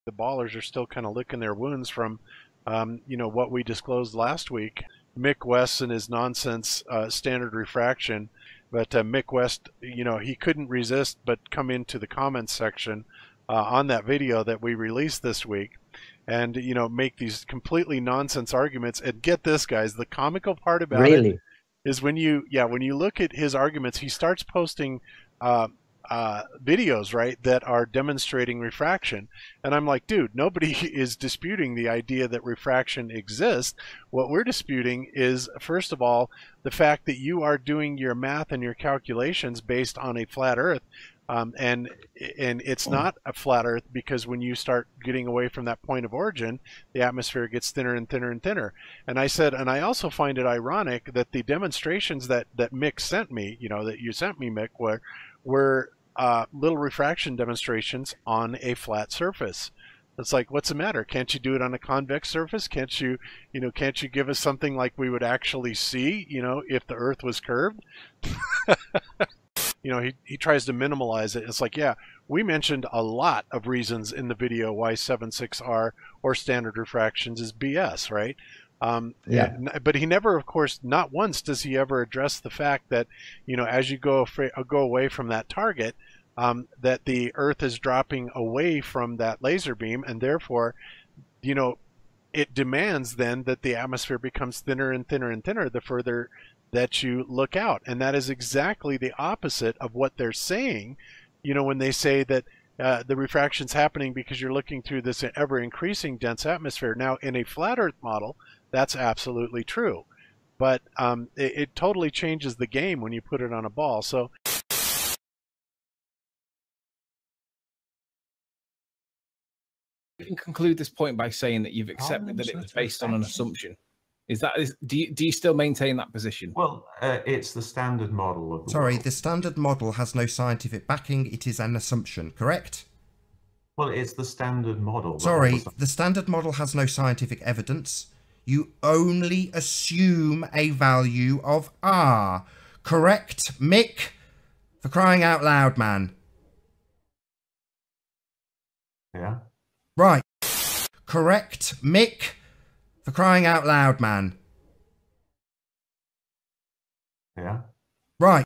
the ballers are still kind of licking their wounds from, you know, what we disclosed last week. Mick West and his nonsense standard refraction. But Mick West, you know, he couldn't resist but come into the comments section on that video that we released this week and, you know, make these completely nonsense arguments. And get this, guys, the comical part about it is when you look at his arguments, he starts posting videos, right, that are demonstrating refraction. And I'm like, dude, nobody is disputing the idea that refraction exists. What we're disputing is, first of all, the fact that you are doing your math and your calculations based on a flat Earth. And it's not a flat Earth, because when you start getting away from that point of origin, the atmosphere gets thinner and thinner and thinner. And I said, and I also find it ironic that the demonstrations that Mick sent me, you know, that you sent me, Mick, were little refraction demonstrations on a flat surface. It's like, what's the matter? Can't you do it on a convex surface? Can't you give us something like we would actually see, you know, if the Earth was curved? You know, he tries to minimalize it. It's like, yeah, we mentioned a lot of reasons in the video why 7.6R or standard refractions is BS, right? Yeah. But he never, of course, not once does he ever address the fact that, you know, as you go away from that target, that the Earth is dropping away from that laser beam, and therefore, you know, it demands then that the atmosphere becomes thinner and thinner and thinner the further that you look out. And that is exactly the opposite of what they're saying, you know, when they say that the refraction's happening because you're looking through this ever-increasing dense atmosphere. Now, in a flat Earth model, that's absolutely true. But it totally changes the game when you put it on a ball. So you can conclude this point by saying that you've accepted that it was based on an assumption. Do you still maintain that position? Well, it's the standard model of the Sorry, world. the standard model has no scientific backing. It is an assumption, correct? Well, it's the standard model. Sorry, the standard model has no scientific evidence. You only assume a value of R. Correct, Mick? For crying out loud, man. Yeah. Right. Correct, Mick? For crying out loud, man. Yeah. Right.